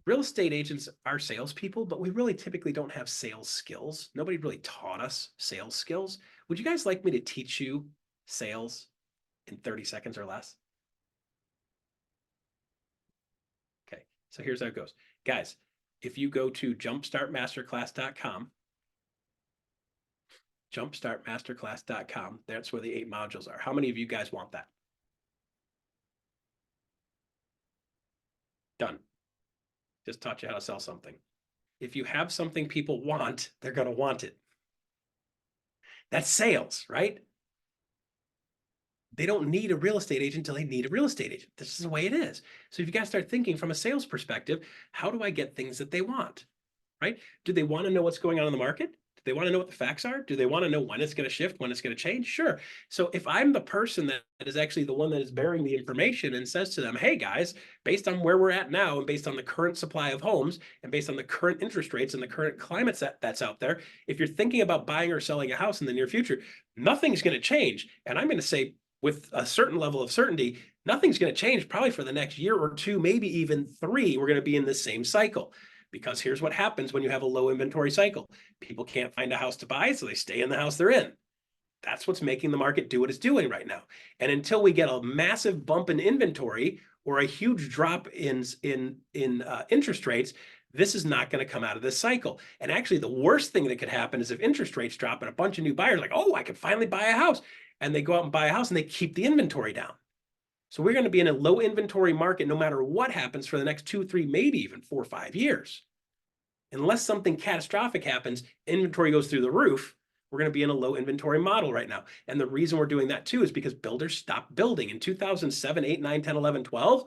Real estate agents are salespeople, but we really typically don't have sales skills. Nobody really taught us sales skills. Would you guys like me to teach you sales in 30 seconds or less? Okay, so here's how it goes. Guys, if you go to jumpstartmasterclass.com, jumpstartmasterclass.com, that's where the 8 modules are. How many of you guys want that? Done. Just taught you how to sell something. If you have something people want, they're going to want it. That's sales, right? They don't need a real estate agent until they need a real estate agent. This is the way it is. So if you guys start thinking from a sales perspective, how do I get things that they want, right? Do they want to know what's going on in the market? Do they want to know what the facts are? Do they want to know when it's going to shift, when it's going to change? Sure. So if I'm the person that is actually the one that is bearing the information and says to them, hey guys, based on where we're at now and based on the current supply of homes and based on the current interest rates and the current climate that's out there, if you're thinking about buying or selling a house in the near future, nothing's going to change. And I'm going to say with a certain level of certainty, nothing's going to change probably for the next year or 2, maybe even 3. We're going to be in the same cycle. because here's what happens when you have a low inventory cycle. People can't find a house to buy, so they stay in the house they're in. That's what's making the market do what it's doing right now. And until we get a massive bump in inventory or a huge drop in interest rates, this is not going to come out of this cycle. And actually, the worst thing that could happen is if interest rates drop and a bunch of new buyers are like, oh, I can finally buy a house. And they go out and buy a house and they keep the inventory down. So we're going to be in a low inventory market no matter what happens for the next 2, 3, maybe even 4 or 5 years. Unless something catastrophic happens, inventory goes through the roof, we're going to be in a low inventory model right now. And the reason we're doing that too is because builders stopped building in 2007, 8, 9, 10, 11, 12,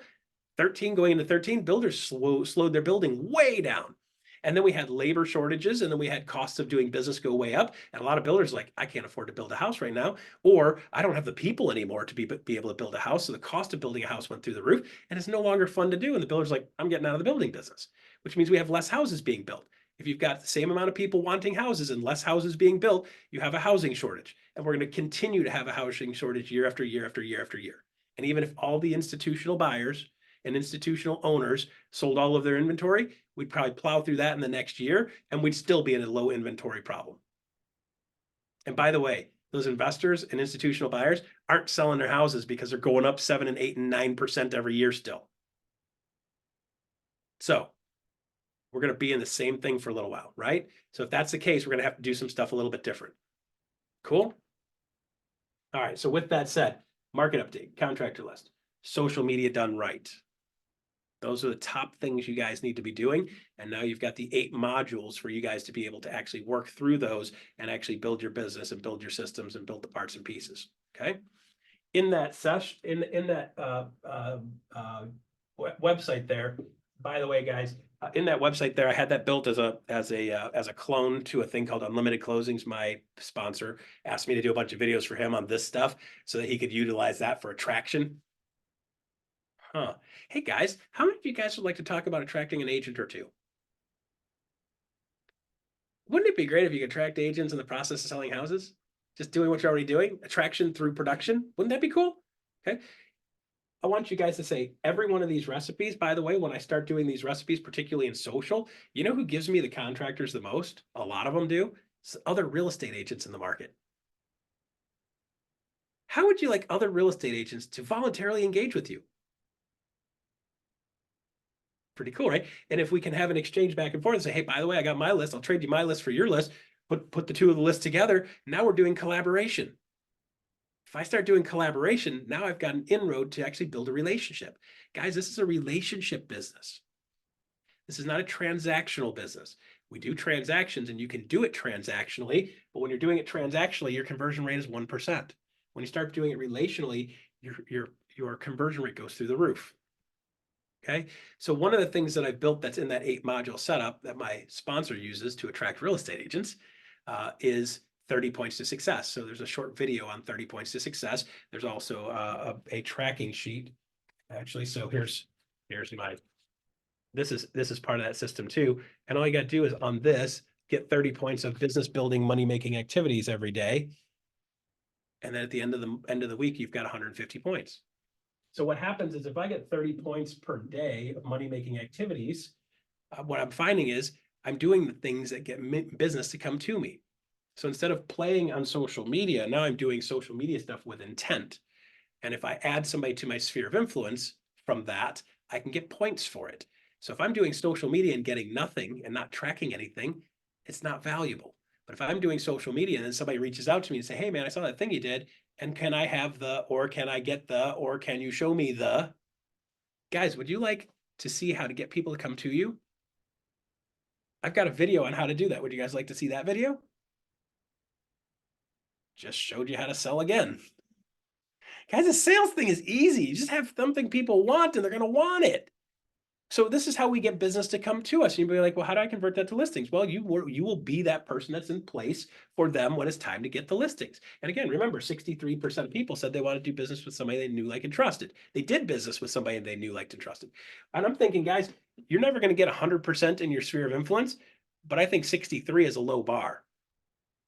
13 going into 13, builders slowed their building way down. And then we had labor shortages, and then we had costs of doing business go way up. And a lot of builders like, I can't afford to build a house right now, or I don't have the people anymore to be able to build a house. So the cost of building a house went through the roof, and it's no longer fun to do. And the builder's like, I'm getting out of the building business, which means we have less houses being built. If you've got the same amount of people wanting houses and less houses being built, you have a housing shortage. And we're going to continue to have a housing shortage year after year after year after year. And even if all the institutional buyers and institutional owners sold all of their inventory, we'd probably plow through that in the next year, and we'd still be in a low inventory problem. And by the way, those investors and institutional buyers aren't selling their houses because they're going up 7 and 8 and 9% every year still. So we're going to be in the same thing for a little while, right? So if that's the case, we're going to have to do some stuff a little bit different. Cool? All right, so with that said, market update, contractor list, social media done right. Those are the top things you guys need to be doing. And now you've got the 8 modules for you guys to be able to actually work through those and actually build your business and build your systems and build the parts and pieces, okay? In that session, in that website there, by the way, guys, in that website there, I had that built as a clone to a thing called Unlimited Closings. My sponsor asked me to do a bunch of videos for him on this stuff so that he could utilize that for attraction. Huh. Hey guys, how many of you guys would like to talk about attracting an agent or two? Wouldn't it be great if you could attract agents in the process of selling houses? Just doing what you're already doing, attraction through production. Wouldn't that be cool? Okay. I want you guys to say every one of these recipes, by the way, when I start doing these recipes, particularly in social, you know who gives me the contractors the most? A lot of them do. It's other real estate agents in the market. How would you like other real estate agents to voluntarily engage with you? Pretty cool, right? And if we can have an exchange back and forth and say, hey, by the way, I got my list. I'll trade you my list for your list. Put the two of the lists together. Now we're doing collaboration. If I start doing collaboration, now I've got an inroad to actually build a relationship. Guys, this is a relationship business. This is not a transactional business. We do transactions and you can do it transactionally, but when you're doing it transactionally, your conversion rate is 1%. When you start doing it relationally, your conversion rate goes through the roof. Okay, so one of the things that I've built that's in that 8 module setup that my sponsor uses to attract real estate agents is 30 points to success. So there's a short video on 30 points to success. There's also a tracking sheet, actually. So here's my, this is part of that system too. And all you got to do is on this, get 30 points of business building, money making activities every day. And then at the end of the week, you've got 150 points. So what happens is if I get 30 points per day of money making activities, what I'm finding is I'm doing the things that get business to come to me. So instead of playing on social media, now I'm doing social media stuff with intent. And if I add somebody to my sphere of influence from that, I can get points for it. So if I'm doing social media and getting nothing and not tracking anything, it's not valuable. But if I'm doing social media and then somebody reaches out to me and say, hey man, I saw that thing you did, and can I have the, or can I get the, or can you show me the? Guys, would you like to see how to get people to come to you? I've got a video on how to do that. Would you guys like to see that video? Just showed you how to sell again. Guys, the sales thing is easy. You just have something people want and they're going to want it. So this is how we get business to come to us. And you'll be like, well, how do I convert that to listings? Well, you will be that person that's in place for them when it's time to get the listings. And again, remember, 63% of people said they want to do business with somebody they knew, liked, and trusted. They did business with somebody they knew, liked, and trusted. And I'm thinking, guys, you're never going to get 100% in your sphere of influence, but I think 63 is a low bar.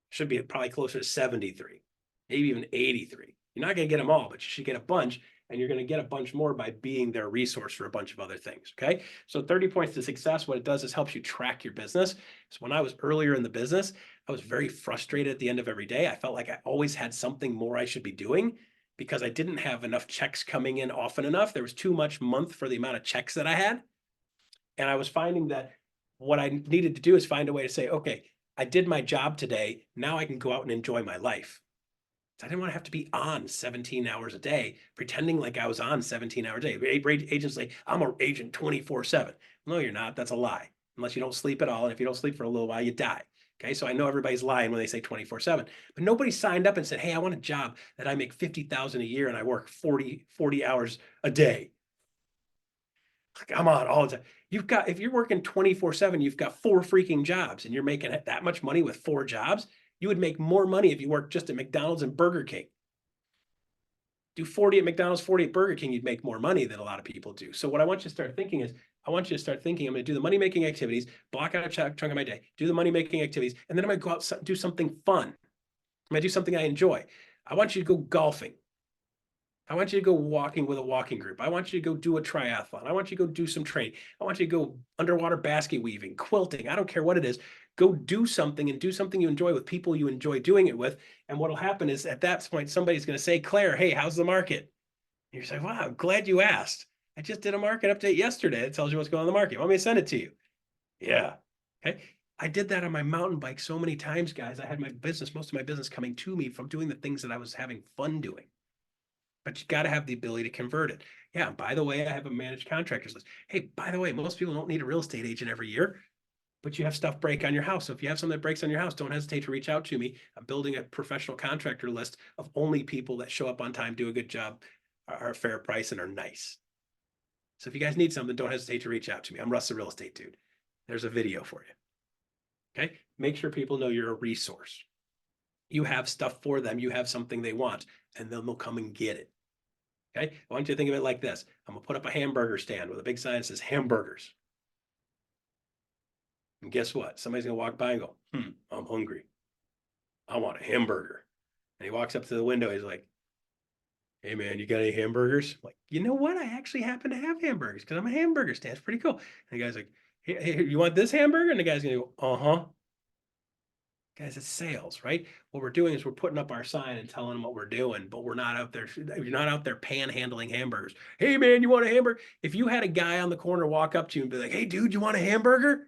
Should be probably closer to 73, maybe even 83. You're not going to get them all, but you should get a bunch. and you're going to get a bunch more by being their resource for a bunch of other things. Okay. So 30 points to success, what it does is helps you track your business. So when I was earlier in the business, I was very frustrated at the end of every day. I felt like I always had something more I should be doing because I didn't have enough checks coming in often enough. There was too much month for the amount of checks that I had. And I was finding that what I needed to do is find a way to say, okay, I did my job today. Now I can go out and enjoy my life. I didn't want to have to be on 17 hours a day, pretending like I was on 17 hours a day. Agents say, I'm an agent 24/7. No, you're not. That's a lie. Unless you don't sleep at all. And if you don't sleep for a little while, you die. Okay. So I know everybody's lying when they say 24/7, but nobody signed up and said, hey, I want a job that I make 50,000 a year and I work 40 hours a day. Come on, all the time. You've got, if you're working 24/7, you've got 4 freaking jobs and you're making that much money with 4 jobs. You would make more money if you worked just at McDonald's and Burger King. Do 40 at McDonald's, 40 at Burger King, you'd make more money than a lot of people do. So what I want you to start thinking is, I want you to start thinking, I'm going to do the money-making activities, block out a chunk of my day, do the money-making activities, and then I'm going to go out and do something fun. I'm going to do something I enjoy. I want you to go golfing. I want you to go walking with a walking group. I want you to go do a triathlon. I want you to go do some training. I want you to go underwater basket weaving, quilting. I don't care what it is. Go do something and do something you enjoy with people you enjoy doing it with. And what'll happen is at that point, somebody's going to say, Claire, hey, how's the market? And you're saying, wow, I'm glad you asked. I just did a market update yesterday. It tells you what's going on in the market. Want me to send it to you? Yeah. Okay. I did that on my mountain bike so many times, guys. I had my business, most of my business coming to me from doing the things that I was having fun doing. But you got to have the ability to convert it. Yeah. By the way, I have a managed contractors list. Hey, by the way, most people don't need a real estate agent every year, but you have stuff break on your house. So if you have something that breaks on your house, don't hesitate to reach out to me. I'm building a professional contractor list of only people that show up on time, do a good job, are a fair price, and are nice. So if you guys need something, don't hesitate to reach out to me. I'm Russ, the real estate dude. There's a video for you. Okay. Make sure people know you're a resource. You have stuff for them. You have something they want, and then they'll come and get it. Okay. I want you to think of it like this. I'm going to put up a hamburger stand with a big sign that says hamburgers. And guess what? Somebody's going to walk by and go, I'm hungry. I want a hamburger. And he walks up to the window. He's like, hey, man, you got any hamburgers? I'm like, you know what? I actually happen to have hamburgers because I'm a hamburger stand. It's pretty cool. And the guy's like, hey, you want this hamburger? And the guy's going to go, uh-huh. Guys, it's sales, right? What we're doing is we're putting up our sign and telling them what we're doing, but we're not out there. You're not out there panhandling hamburgers. Hey, man, you want a hamburger? If you had a guy on the corner walk up to you and be like, hey, dude, you want a hamburger?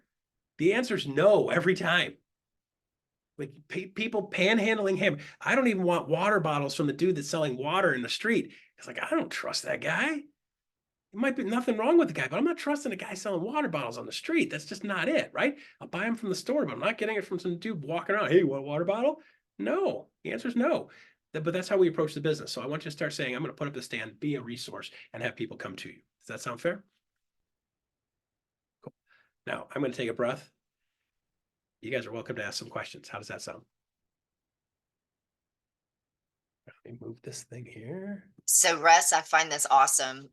The answer is no every time. Like people panhandling him. I don't even want water bottles from the dude that's selling water in the street. It's like, I don't trust that guy. It might be nothing wrong with the guy, but I'm not trusting a guy selling water bottles on the street. That's just not it, right? I'll buy them from the store, but I'm not getting it from some dude walking around. Hey, you want a water bottle? No. The answer is no. But that's how we approach the business. So I want you to start saying, I'm going to put up the stand, be a resource, and have people come to you. Does that sound fair? Cool. Now I'm going to take a breath. You guys are welcome to ask some questions. How does that sound? Let me move this thing here. So Russ, I find this awesome.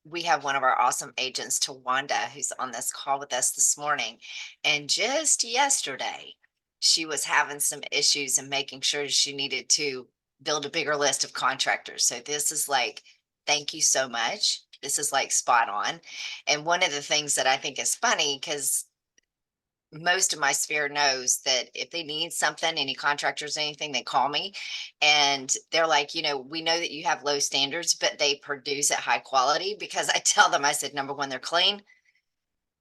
We have one of our awesome agents, Tawanda, who's on this call with us this morning. And just yesterday, she was having some issues and making sure she needed to build a bigger list of contractors. So this is like, thank you so much. This is like spot on. And one of the things that I think is funny, because most of my sphere knows that if they need something, any contractors, anything, they call me and they're like, we know that you have low standards, but they produce at high quality, because I tell them, I said, number one, they're clean.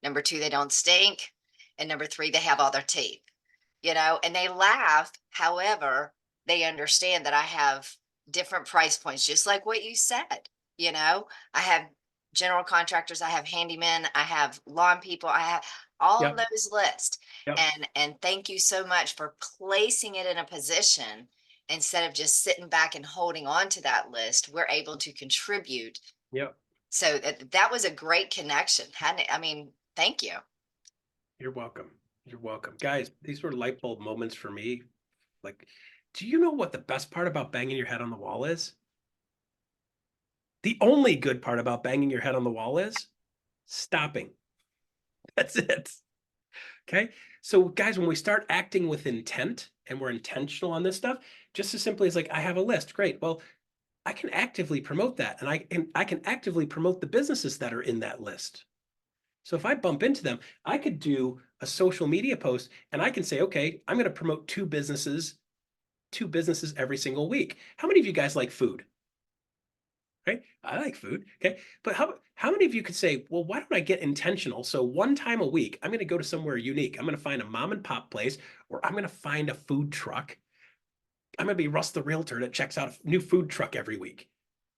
Number two, they don't stink. And number three, they have all their teeth, and they laugh. However, they understand that I have different price points, just like what you said. I have general contractors, I have handymen, I have lawn people, I have all of those lists. Yep. And thank you so much for placing it in a position instead of just sitting back and holding on to that list. We're able to contribute. Yep. So that was a great connection. Thank you. You're welcome. You're welcome. Guys, these were light bulb moments for me. Like, do you know what the best part about banging your head on the wall is? The only good part about banging your head on the wall is stopping. That's it. Okay. So guys, when we start acting with intent and we're intentional on this stuff, just as simply as like, I have a list. Great. Well, I can actively promote that, and I can actively promote the businesses that are in that list. So if I bump into them, I could do a social media post and I can say, okay, I'm going to promote two businesses every single week. How many of you guys like food? Right? I like food. Okay. But how many of you could say, well, why don't I get intentional? So one time a week, I'm going to go to somewhere unique. I'm going to find a mom and pop place, or I'm going to find a food truck. I'm going to be Russ the Realtor that checks out a new food truck every week.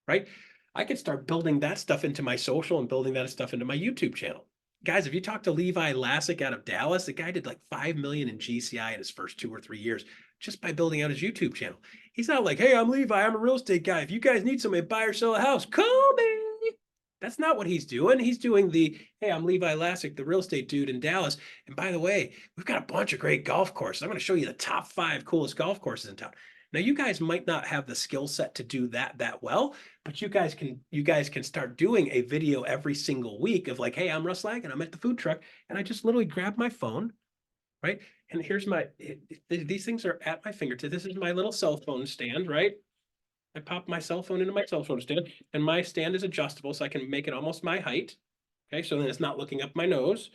Right? I could start building that stuff into my social and building that stuff into my YouTube channel. Guys, if you talk to Levi Lassick out of Dallas, the guy did like 5 million in GCI in his first 2 or 3 years just by building out his YouTube channel. He's not like, hey, I'm Levi, I'm a real estate guy. If you guys need somebody to buy or sell a house, call me. That's not what he's doing. He's doing the, hey, I'm Levi Lassick, the real estate dude in Dallas. And by the way, we've got a bunch of great golf courses. I'm going to show you the top 5 coolest golf courses in town. Now, you guys might not have the skill set to do that well, but you guys can start doing a video every single week of like, hey, I'm Russ Lag and I'm at the food truck, and I just literally grab my phone, right? And here's these things are at my fingertips. This is my little cell phone stand, right? I pop my cell phone into my cell phone stand, and my stand is adjustable, so I can make it almost my height. Okay, so then it's not looking up my nose.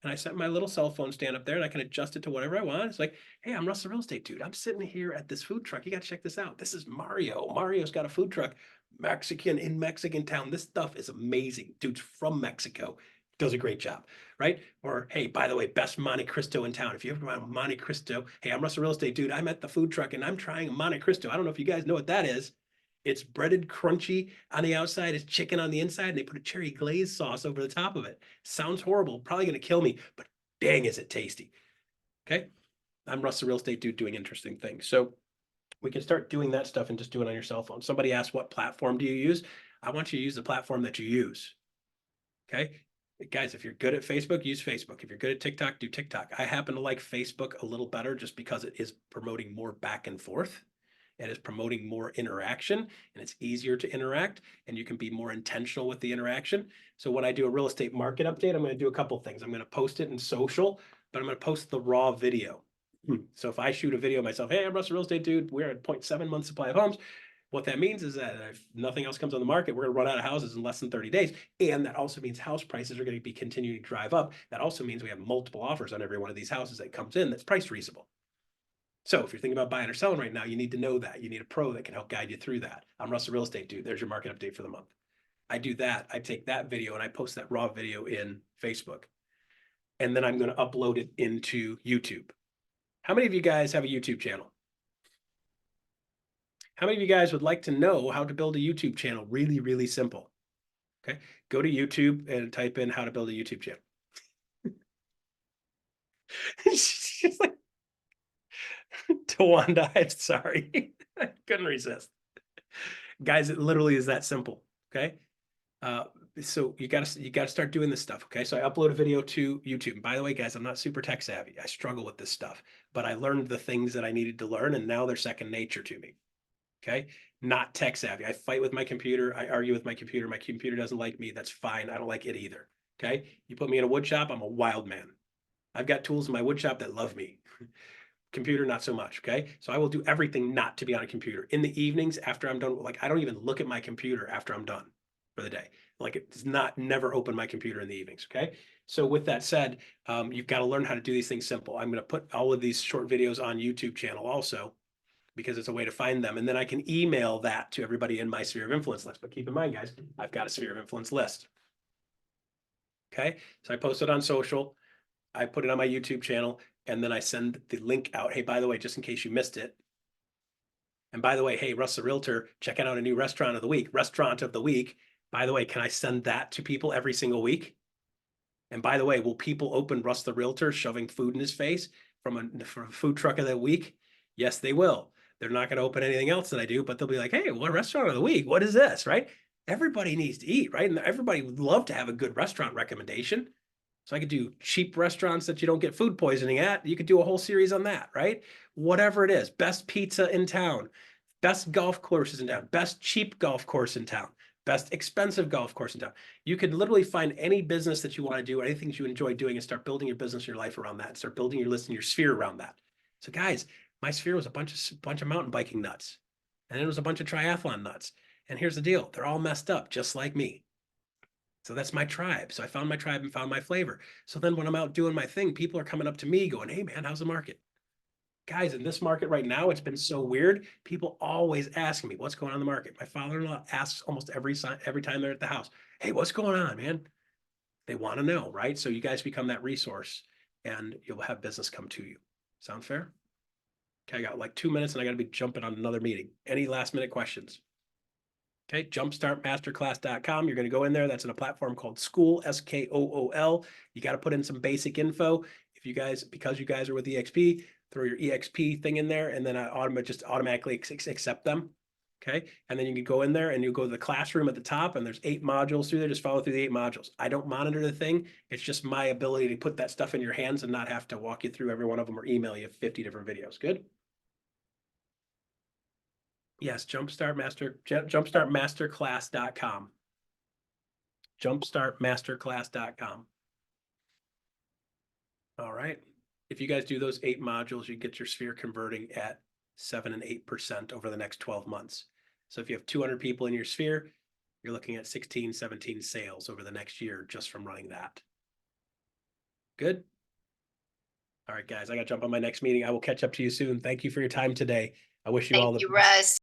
And I set my little cell phone stand up there and I can adjust it to whatever I want. It's like, hey, I'm Russ the Real Estate Dude. I'm sitting here at this food truck. You got to check this out. This is Mario. Mario's got a food truck, Mexican in Mexican town. This stuff is amazing. Dude's from Mexico. Does a great job, right? Or, hey, by the way, best Monte Cristo in town. If you ever want Monte Cristo, hey, I'm Russ the Real Estate Dude. I'm at the food truck and I'm trying a Monte Cristo. I don't know if you guys know what that is. It's breaded, crunchy on the outside. It's chicken on the inside, and they put a cherry glaze sauce over the top of it. Sounds horrible, probably going to kill me, but dang, is it tasty. Okay. I'm Russ, the Real Estate Dude, doing interesting things. So we can start doing that stuff and just do it on your cell phone. Somebody asked, what platform do you use? I want you to use the platform that you use. Okay. Guys, if you're good at Facebook, use Facebook. If you're good at TikTok, do TikTok. I happen to like Facebook a little better just because it is promoting more back and forth. It is promoting more interaction, and it's easier to interact, and you can be more intentional with the interaction. So when I do a real estate market update, I'm going to do a couple of things. I'm going to post it in social, but I'm going to post the raw video. So if I shoot a video of myself, hey, I'm Russ, the Real Estate Dude, we're at 0.7 month supply of homes. What that means is that if nothing else comes on the market, we're going to run out of houses in less than 30 days. And that also means house prices are going to be continuing to drive up. That also means we have multiple offers on every one of these houses that comes in that's priced reasonable. So if you're thinking about buying or selling right now, you need to know that. You need a pro that can help guide you through that. I'm Russ, the Real Estate Dude. There's your market update for the month. I do that. I take that video and I post that raw video in Facebook. And then I'm going to upload it into YouTube. How many of you guys have a YouTube channel? How many of you guys would like to know how to build a YouTube channel? Really, really simple. Okay. Go to YouTube and type in how to build a YouTube channel. She's like, Tawanda, I'm sorry. I couldn't resist. Guys, it literally is that simple. Okay. So you gotta start doing this stuff. Okay. So I upload a video to YouTube. And by the way, guys, I'm not super tech savvy. I struggle with this stuff, but I learned the things that I needed to learn, and now they're second nature to me. Okay. Not tech savvy. I fight with my computer. I argue with my computer. My computer doesn't like me. That's fine. I don't like it either. Okay. You put me in a wood shop, I'm a wild man. I've got tools in my wood shop that love me. Computer, not so much. Okay. So I will do everything not to be on a computer. In the evenings after I'm done, like I don't even look at my computer after I'm done for the day. Like it's never open my computer in the evenings. Okay. So with that said, you've got to learn how to do these things simple. I'm going to put all of these short videos on YouTube channel also, because it's a way to find them. And then I can email that to everybody in my sphere of influence list. But keep in mind, guys, I've got a sphere of influence list. Okay. So I post it on social. I put it on my YouTube channel, and then I send the link out. Hey, by the way, just in case you missed it. And by the way, hey, Russ the Realtor, checking out a new restaurant of the week. Restaurant of the week. By the way, can I send that to people every single week? And by the way, will people open Russ the Realtor shoving food in his face from a food truck of the week? Yes, they will. They're not going to open anything else that I do, but they'll be like, hey, what restaurant of the week? What is this, right? Everybody needs to eat, right? And everybody would love to have a good restaurant recommendation. So I could do cheap restaurants that you don't get food poisoning at. You could do a whole series on that, right? Whatever it is, best pizza in town, best golf courses in town, best cheap golf course in town, best expensive golf course in town. You could literally find any business that you want to do, anything you enjoy doing, and start building your business, your life around that. Start building your list and your sphere around that. So guys, my sphere was a bunch of mountain biking nuts. And then it was a bunch of triathlon nuts. And here's the deal. They're all messed up, just like me. So that's my tribe. So I found my tribe and found my flavor. So then when I'm out doing my thing, people are coming up to me going, hey man, how's the market? Guys, in this market right now, it's been so weird. People always ask me what's going on in the market. My father-in-law asks almost every time they're at the house, hey, what's going on, man? They want to know, right? So you guys become that resource and you'll have business come to you. Sound fair? Okay, I got like 2 minutes and I got to be jumping on another meeting. Any last minute questions? Okay, jumpstartmasterclass.com. You're going to go in there. That's in a platform called School, SKOOL. You got to put in some basic info. If you guys, because you guys are with EXP, throw your EXP thing in there, and then I automatically accept them. Okay, and then you can go in there and you go to the classroom at the top, and there's 8 modules through there. Just follow through the 8 modules. I don't monitor the thing. It's just my ability to put that stuff in your hands and not have to walk you through every one of them or email you 50 different videos. Good. Yes, jumpstartmasterclass.com. Jumpstartmasterclass.com. All right. If you guys do those 8 modules, you get your sphere converting at 7 and 8% over the next 12 months. So if you have 200 people in your sphere, you're looking at 16, 17 sales over the next year just from running that. Good. All right, guys, I got to jump on my next meeting. I will catch up to you soon. Thank you for your time today. I wish you all Thank the you, best. Russ.